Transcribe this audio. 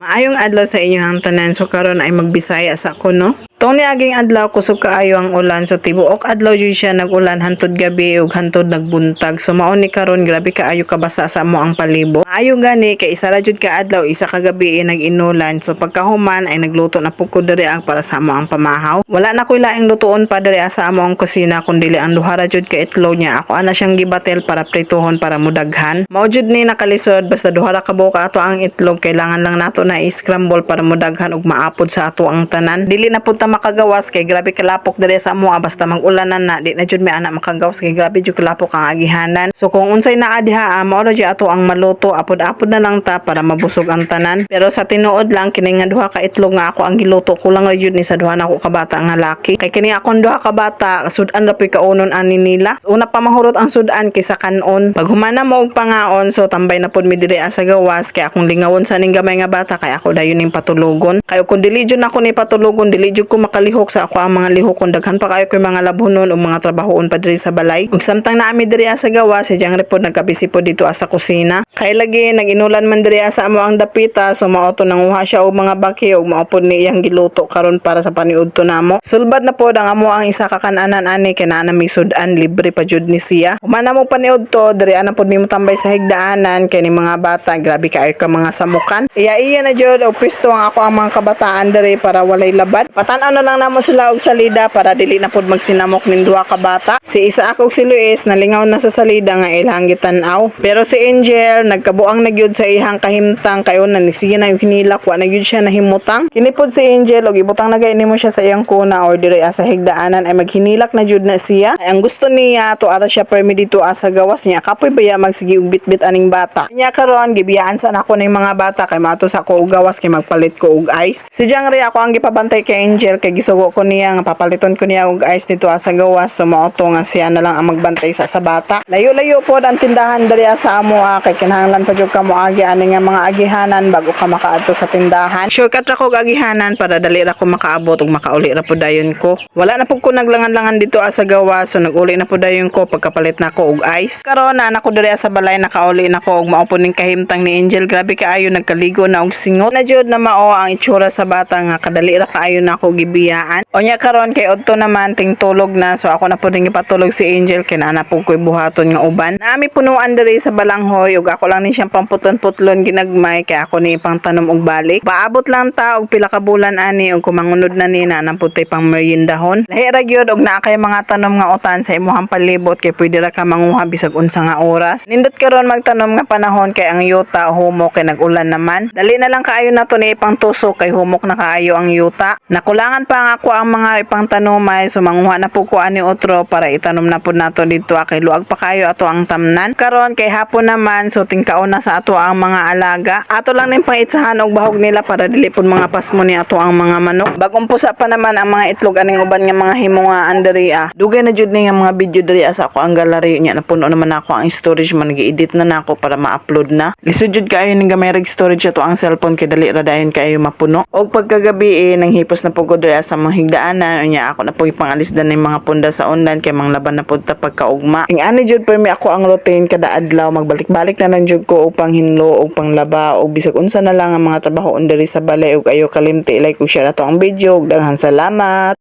Maayong adlaw sa inyong tanan. So karon ay magbisaya sa ako no. Tong niaging adlaw kusog kaayo ang ulan, so tibuok adlaw jud siya nagulan hantod gabi ug hantod nagbuntag. So mao ni karon grabe kaayo kabasa sa amo ang palibot. Maayo gani kay isa ra jud ka adlaw, isa ka gabi nag-inulan. So pagkahuman ay nagluto na pud ko diri ang para sa amo ang pamahaw. Wala na koy laing lutuon pa diri sa amo ang kusina kundi ang duha ra jud ka itlog niya. Ako ana siyang gibatel para prituhon para mudaghan. Mao jud ni nakalisod basta duha ra ka buka ato ang itlog, kailangan lang nato na i-scramble para mudaghan ug maapod sa ato ang tanan. Dili na pud ta makagawas kay grabe kalapok diri sa amo basta mag-ulanan na di na jud may ana makagawas kay grabe jud kalapok ang agihanan. So kung unsay naa diha mao ra jud ato ang maluto, apod-apod na lang ta para mabusog ang tanan. Pero sa tinuod lang kini nga duha ka itlog nga ako ang giluto, kulang ra jud ni sa duha nako ka bata nga laki. Kay kini akong duha ka bata sudan ra pud kaunon ani nila. Una pa mahurot ang sudan kaysa kanon. Pag humana mo og pangaon so tambay na pud mi diri sa gawas kay akong lingawon sa ning gamay nga bata kay ako dayon ning patulugon. Kay kun dili jud nako ni patulugon, dili jud ko makalihok sa ako ang mga lihok kung daghan pa kayo ko'y mga labunon o mga trabahoon pa diri sa balay. Ug samtang naami diri sa gawa si Jang repod nagkabisi po dito sa kusina. Kay lagi nag-inulan man diri sa amo ang dapita, so mao to nanguha siya og mga baki ug mao pod ni iyang giluto karon para sa paniudto namo. Sulbad na pod ang amo ang isa ka kan-anan ani kay naa na mi sudan, libre pa jud ni siya. Humana mo paniudto diri ana pod mi motambay sa higdaanan kay ni mga bata grabe kaayo ka mga samukan. Iya na jud og pisto ang ako ang mga kabataan diri para walay labad. Patan-aw na lang namo sila og salida para dili na pod magsinamok ning duha ka bata. Si Isaac ug si Luis nalingaw na sa salida nga ilang gitan-aw. Pero si Angel nagkabuang na gyud sa ihang kahimtang kay una ni siya na yung hinilak wa na gyud siya nahimutang. Kini pod si Angel og ibutang na gay nimo siya sa iyang kuna or diri sa higdaanan ay maghinilak na jud na siya. Ay, ang gusto niya to ara siya permi dito sa gawas niya kapoy baya magsigi og bitbit aning bata. Nya karon gibiyaan sa nako ning mga bata kay mato sa ko og gawas kay magpalit ko og ice. Si Jangre ako ang gipabantay kay Angel kay gisugo ko niya nga papaliton ko niya og ice dito sa gawas, so mao to nga siya na lang ang magbantay sa bata. Layo-layo pod ang tindahan diri sa amo kay kinahanglan pa jud ka moagi ani nga mga agihanan bago ka makaadto sa tindahan. Shortcut ra ko og agihanan para dali ra ko makaabot ug makauli ra pod dayon ko. Wala na pud ko naglangan-langan dito sa gawas, so naguli na pod dayon ko pagkapalit na ko og ice. Karon na nako diri sa balay nakauli na ko og mao pod ning kahimtang ni Angel, grabe kaayo nagkaligo na og singot. Na jud na mao ang itsura sa bata nga kadali ra kaayo na ko gibiyaan. Onya karon kay odto naman ting tulog na, so ako na pud ning ipatulog si Angel kay naa na pud koy buhaton nga uban. Naami punuan diri sa balanghoy ug ako lang ni siyang pamputon-putlon ginagmay kay ako ni pang tanom og balik. Paabot lang ta og pila ka bulan ani ug kumangunod na ni na pud tay pang meryendahon. Lahi ra gyud og naa kay mga tanom nga utan sa imong palibot kay pwede ra ka manguha bisag unsa nga oras. Nindot karon magtanom nga panahon kay ang yuta humok kay nag-ulan naman. Dali na lang kaayo nato ni ipang tusok kay humok na kaayo ang yuta. Nakulangan pa nga ako ang mga ipang tanumay, so manguha na po ko ani otro para itanom na po nato dito kay luag pa kayo ato ang tamnan. Karon kay hapon naman, so tingkaon na sa ato ang mga alaga. Ato lang ning pangitsahan og bahog nila para dili pud mga pasmo ni ato ang mga manok. Bagong pusa pa naman ang mga itlog aning uban nga mga himungaan diri Dugay na jud ni nga mga video diri sa ako ang gallery nya, napuno naman ako ang storage man gi-edit na nako para ma-upload na. Lisod jud kaayo ning gamay reg storage ato ang cellphone kay dali ra dayon kaayo mapuno. Og pagkagabi nang hipos na pugod diri sa mga higdaanan unya ako na pug ipangalis dan ning mga punda sa online kay manglaban na pud ta pagkaugma. Ing ani jud permi ako ang routine kada adlaw, magbalik-balik na lang jud ko og panghinlo og panglaba og bisag unsa na lang ang mga trabaho diri sa balay ug ayo kalimti like ug share ato ang video ug daghan salamat.